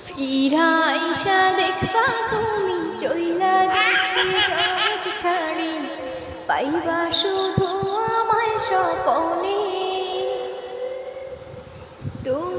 ফিরা আইসা দেখবা তুমি চইলা গেছি জগৎ ছাড়ি, পাইবা শুধু আমায় স্বপনে। তুমি